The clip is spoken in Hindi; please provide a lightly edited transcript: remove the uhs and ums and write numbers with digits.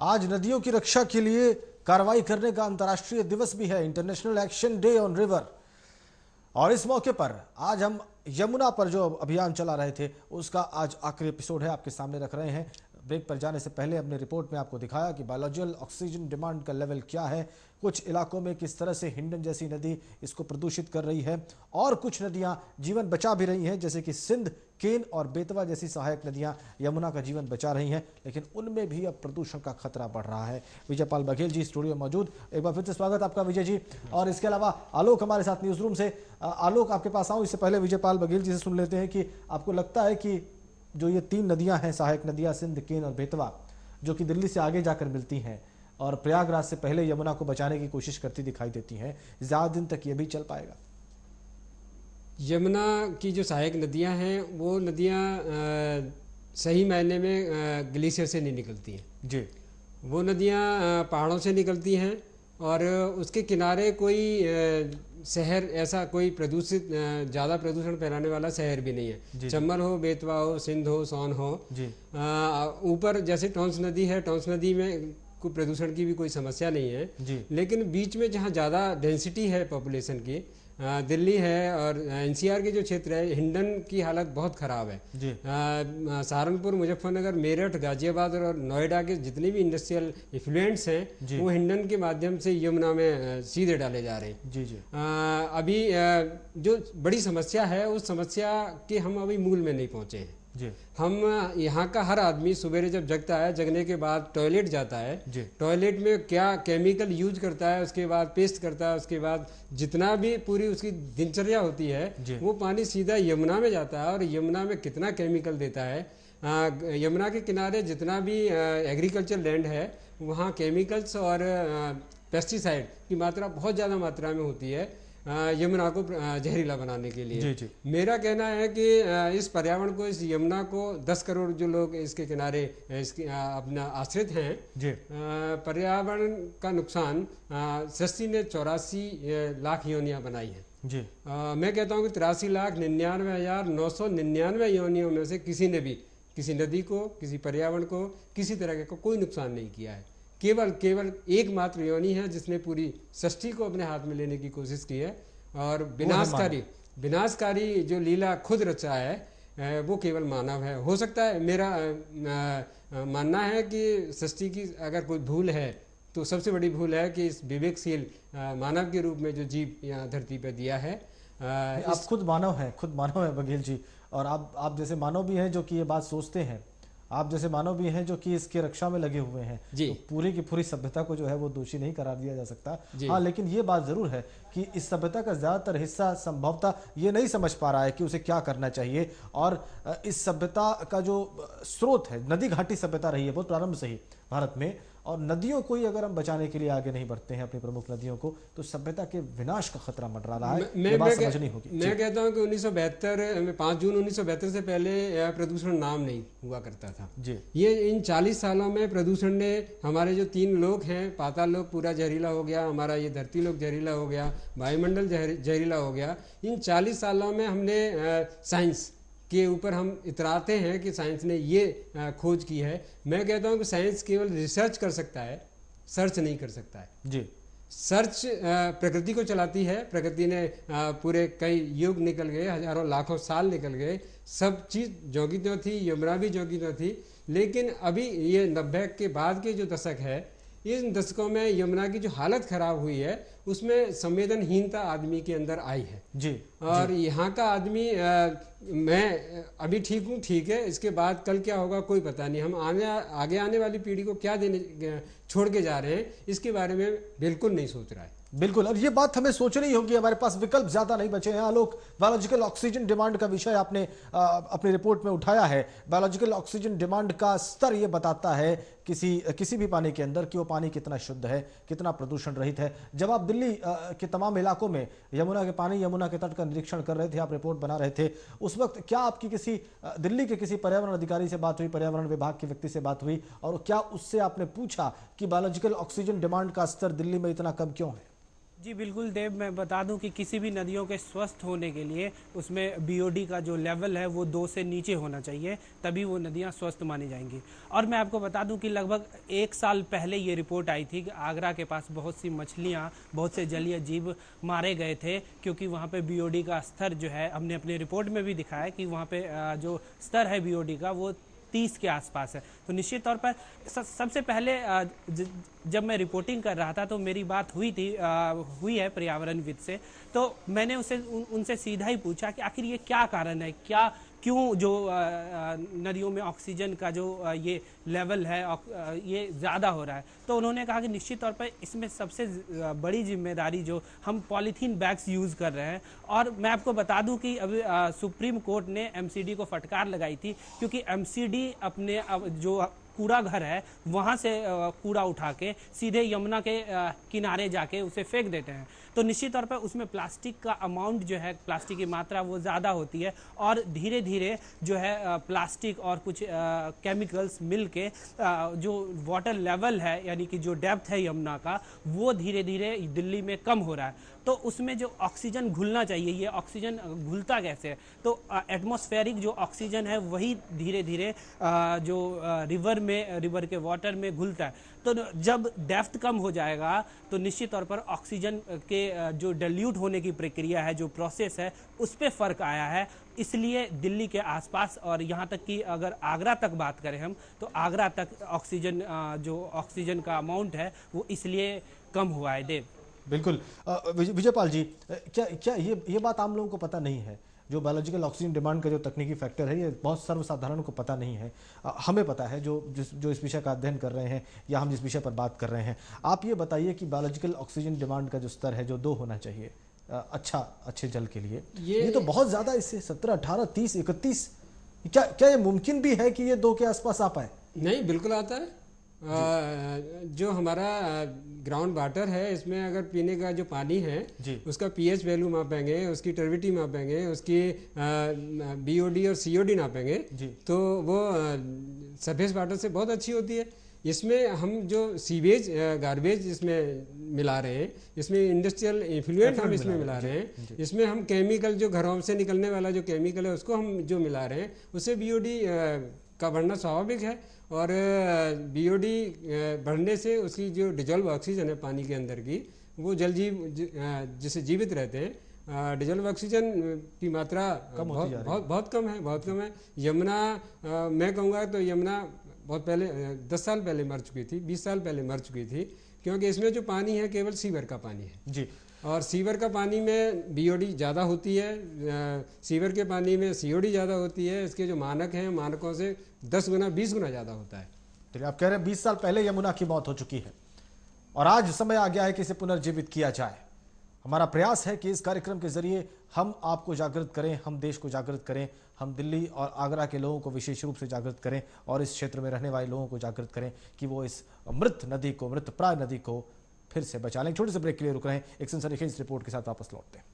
आज नदियों की रक्षा के लिए कार्रवाई करने का अंतर्राष्ट्रीय दिवस भी है, international action day on river. और इस मौके पर आज हम यमुना पर जो अभियान चला रहे थे उसका आज आखिरी एपिसोड है, आपके सामने रख रहे हैं। ब्रेक पर जाने से पहले अपने रिपोर्ट में आपको दिखाया कि बायोलॉजिकल ऑक्सीजन डिमांड का लेवल क्या है, कुछ इलाकों में किस तरह से हिंडन जैसी नदी इसको प्रदूषित कर रही है, और कुछ नदियां जीवन बचा भी रही हैं, जैसे कि सिंध, केन और बेतवा जैसी सहायक नदियां यमुना का जीवन बचा रही हैं, लेकिन उनमें भी अब प्रदूषण का खतरा बढ़ रहा है। विजय पाल बघेल जी स्टूडियो मौजूद, एक बार फिर से स्वागत आपका विजय जी। और इसके अलावा आलोक हमारे साथ न्यूज रूम से। आलोक, आपके पास आऊँ इससे पहले विजय पाल बघेल जी से सुन लेते हैं कि आपको लगता है कि जो ये तीन नदियां हैं, सहायक नदियां सिंध, केन और बेतवा, जो कि दिल्ली से आगे जाकर मिलती हैं और प्रयागराज से पहले यमुना को बचाने की कोशिश करती दिखाई देती हैं, ज्यादा दिन तक ये भी चल पाएगा? यमुना की जो सहायक नदियां हैं वो नदियां सही मायने में ग्लेशियर से नहीं निकलती हैं जी। वो नदियां पहाड़ों से निकलती हैं और उसके किनारे कोई शहर, ऐसा कोई प्रदूषित ज़्यादा प्रदूषण फैलाने वाला शहर भी नहीं है। चंबल हो, बेतवा हो, सिंध हो, सोन हो। ऊपर जैसे टोंस नदी है, टोंस नदी में कोई प्रदूषण की भी कोई समस्या नहीं है, लेकिन बीच में जहाँ ज़्यादा डेंसिटी है पॉपुलेशन की, दिल्ली है और एनसीआर के जो क्षेत्र है, हिंडन की हालत बहुत ख़राब है। सहारनपुर, मुजफ्फरनगर, मेरठ, गाजियाबाद और नोएडा के जितने भी इंडस्ट्रियल इफ्लुएंट्स हैं वो हिंडन के माध्यम से यमुना में सीधे डाले जा रहे हैं। अभी जो बड़ी समस्या है उस समस्या के हम अभी मूल में नहीं पहुँचे हैं। हम यहाँ का हर आदमी सवेरे जब जगता है, जगने के बाद टॉयलेट जाता है, टॉयलेट में क्या केमिकल यूज करता है, उसके बाद पेस्ट करता है, उसके बाद जितना भी पूरी उसकी दिनचर्या होती है वो पानी सीधा यमुना में जाता है। और यमुना में कितना केमिकल देता है, यमुना के किनारे जितना भी एग्रीकल्चर लैंड है वहाँ केमिकल्स और पेस्टिसाइड की मात्रा बहुत ज़्यादा मात्रा में होती है यमुना को जहरीला बनाने के लिए। मेरा कहना है कि इस पर्यावरण को, इस यमुना को 10 करोड़ जो लोग इसके किनारे इसके अपना आश्रित हैं, पर्यावरण का नुकसान सृष्टि ने 84 लाख योनियां बनाई हैं। मैं कहता हूँ कि 83,99,999 योनियों में से किसी ने भी किसी नदी को, किसी पर्यावरण को, किसी तरह का कोई नुकसान नहीं किया है। केवल एकमात्र योनि है जिसने पूरी सृष्टि को अपने हाथ में लेने की कोशिश की है और विनाशकारी जो लीला खुद रचा है वो केवल मानव है। हो सकता है, मेरा मानना है कि सृष्टि की अगर कोई भूल है तो सबसे बड़ी भूल है कि इस विवेकशील मानव के रूप में जो जीव यहाँ धरती पर दिया है। आप खुद मानव है बघेल जी, और आप जैसे मानव भी हैं जो कि ये बात सोचते हैं, आप जैसे मानव भी हैं जो कि इसके रक्षा में लगे हुए हैं। तो पूरी की पूरी सभ्यता को जो है वो दोषी नहीं करार दिया जा सकता। हाँ, लेकिन ये बात जरूर है कि इस सभ्यता का ज्यादातर हिस्सा संभवतः ये नहीं समझ पा रहा है कि उसे क्या करना चाहिए। और इस सभ्यता का जो स्रोत है, नदी घाटी सभ्यता रही है बहुत प्रारंभ से ही भारत में, और नदियों को ही अगर हम बचाने के लिए आगे नहीं बढ़ते हैं, अपनी प्रमुख नदियों को, तो सभ्यता के विनाश का खतरा मंडरा रहा है। ये बात समझनी होगी। मैं कहता हूं कि 5 जून 1972 से पहले प्रदूषण नाम नहीं हुआ करता था। ये इन 40 सालों में प्रदूषण ने हमारे जो 3 लोक हैं, पाताल लोक पूरा जहरीला हो गया, हमारा ये धरती लोक जहरीला हो गया, वायुमंडल जहरीला हो गया। इन 40 सालों में हमने साइंस के ऊपर हम इतराते हैं कि साइंस ने ये खोज की है। मैं कहता हूं कि साइंस केवल रिसर्च कर सकता है, सर्च नहीं कर सकता है। सर्च प्रकृति को चलाती है। प्रकृति ने पूरे कई युग निकल गए, हजारों लाखों साल निकल गए, सब चीज़ जोगी तो थी, यमुना भी जोगी तो थी। लेकिन अभी ये 90 के बाद के जो दशक है, इन दशकों में यमुना की जो हालत खराब हुई है उसमें संवेदनहीनता आदमी के अंदर आई है। और यहाँ का आदमी, मैं अभी ठीक हूँ, ठीक है, इसके बाद कल क्या होगा कोई पता नहीं। हम आगे आने वाली पीढ़ी को क्या छोड़ के जा रहे हैं इसके बारे में बिल्कुल नहीं सोच रहा है। बिल्कुल, अब ये बात हमें सोचनी होगी, हमारे पास विकल्प ज्यादा नहीं बचे हैं। आलोक, बायोलॉजिकल ऑक्सीजन डिमांड का विषय आपने अपनी रिपोर्ट में उठाया है। बायोलॉजिकल ऑक्सीजन डिमांड का स्तर ये बताता है किसी भी पानी के अंदर कि वो पानी कितना शुद्ध है, कितना प्रदूषण रहित है। जब आप दिल्ली के तमाम इलाकों में यमुना के तट का निरीक्षण कर रहे थे, आप रिपोर्ट बना रहे थे, उस वक्त क्या आपकी दिल्ली के किसी पर्यावरण अधिकारी से बात हुई, पर्यावरण विभाग के व्यक्ति से बात हुई, और क्या उससे आपने पूछा कि बायोलॉजिकल ऑक्सीजन डिमांड का स्तर दिल्ली में इतना कम क्यों है? जी बिल्कुल देव, मैं बता दूं कि किसी भी नदियों के स्वस्थ होने के लिए उसमें बीओडी का जो लेवल है वो 2 से नीचे होना चाहिए, तभी वो नदियां स्वस्थ मानी जाएंगी। और मैं आपको बता दूं कि लगभग 1 साल पहले ये रिपोर्ट आई थी कि आगरा के पास बहुत सी मछलियां, बहुत से जलीय जीव मारे गए थे, क्योंकि वहाँ पे बीओडी का स्तर जो है, हमने अपने रिपोर्ट में भी दिखाया कि वहाँ पे जो स्तर है बीओडी का वो 30 के आसपास है। तो निश्चित तौर पर सबसे पहले जब मैं रिपोर्टिंग कर रहा था तो मेरी बात हुई है पर्यावरणविद से, तो मैंने उनसे सीधा ही पूछा कि आखिर ये क्या कारण है, क्यों जो नदियों में ऑक्सीजन का जो ये लेवल है ये ज़्यादा हो रहा है। तो उन्होंने कहा कि निश्चित तौर पर इसमें सबसे बड़ी जिम्मेदारी जो हम पॉलीथीन बैग्स यूज़ कर रहे हैं। और मैं आपको बता दूं कि अभी सुप्रीम कोर्ट ने एमसीडी को फटकार लगाई थी, क्योंकि एमसीडी अपने जो कूड़ा घर है वहाँ से कूड़ा उठा के सीधे यमुना के किनारे जाके उसे फेंक देते हैं। तो निश्चित तौर पर उसमें प्लास्टिक का अमाउंट जो है, प्लास्टिक की मात्रा वो ज़्यादा होती है, और धीरे धीरे जो है प्लास्टिक और कुछ केमिकल्स मिल के जो वाटर लेवल है, यानी कि जो डेप्थ है यमुना का, वो धीरे धीरे दिल्ली में कम हो रहा है। तो उसमें जो ऑक्सीजन घुलना चाहिए, ये ऑक्सीजन घुलता कैसे है? तो एटमॉस्फेरिक जो ऑक्सीजन है वही धीरे धीरे जो रिवर के वाटर में घुलता है। तो जब डेप्थ कम हो जाएगा तो निश्चित तौर पर ऑक्सीजन के जो डिल्यूट होने की प्रक्रिया है, जो प्रोसेस है, उस पर फ़र्क आया है। इसलिए दिल्ली के आसपास और यहाँ तक कि अगर आगरा तक बात करें हम, तो आगरा तक जो ऑक्सीजन का अमाउंट है वो इसलिए कम हुआ है। देव बिल्कुल। विजयपाल जी, क्या ये बात आम लोगों को पता नहीं है? जो बायोलॉजिकल ऑक्सीजन डिमांड का जो तकनीकी फैक्टर है, ये बहुत सर्वसाधारण को पता नहीं है। हमें पता है जो इस विषय का अध्ययन कर रहे हैं या हम जिस विषय पर बात कर रहे हैं। आप ये बताइए कि बायोलॉजिकल ऑक्सीजन डिमांड का जो स्तर है, जो 2 होना चाहिए अच्छे जल के लिए, ये तो बहुत ज़्यादा, इससे 17, 18, 30, 31, क्या ये मुमकिन भी है कि ये 2 के आसपास आ पाए? नहीं, बिल्कुल आता है। जो हमारा ग्राउंड वाटर है, इसमें अगर पीने का जो पानी है उसका पीएच वैल्यू मापेंगे, उसकी टर्बिडिटी मापेंगे, उसकी बीओडी और सीओडी नापेंगे, तो वो सरफेस वाटर से बहुत अच्छी होती है। इसमें हम जो सीवेज गार्बेज इसमें मिला रहे हैं, इसमें इंडस्ट्रियल इफ्लुएंट हम इसमें मिला रहे हैं, इसमें हम केमिकल, जो घरों से निकलने वाला जो केमिकल है उसको हम जो मिला रहे हैं, उससे बीओडी का बढ़ना स्वाभाविक है। और बीओडी बढ़ने से उसकी जो डिजॉल्व ऑक्सीजन है पानी के अंदर की, वो जल जिसे जीवित रहते हैं, डिजॉल्व ऑक्सीजन की मात्रा बहुत कम है। यमुना, मैं कहूँगा तो यमुना बहुत पहले 10 साल पहले मर चुकी थी, 20 साल पहले मर चुकी थी, क्योंकि इसमें जो पानी है केवल सीवर का पानी है जी। और सीवर का पानी में बीओडी ज़्यादा होती है, सीवर के पानी में सीओडी ज़्यादा होती है। इसके जो मानक हैं, मानकों से 10 गुना 20 गुना ज़्यादा होता है। तो आप कह रहे हैं 20 साल पहले यमुना की मौत हो चुकी है और आज समय आ गया है कि इसे पुनर्जीवित किया जाए। हमारा प्रयास है कि इस कार्यक्रम के जरिए हम आपको जागृत करें, हम देश को जागृत करें, हम दिल्ली और आगरा के लोगों को विशेष रूप से जागृत करें और इस क्षेत्र में रहने वाले लोगों को जागृत करें कि वो इस मृतप्राय नदी को फिर से बचा लें। छोटे से ब्रेक के लिए रुक रहे हैं, एक सनसनीखेज रिपोर्ट के साथ वापस लौटते हैं।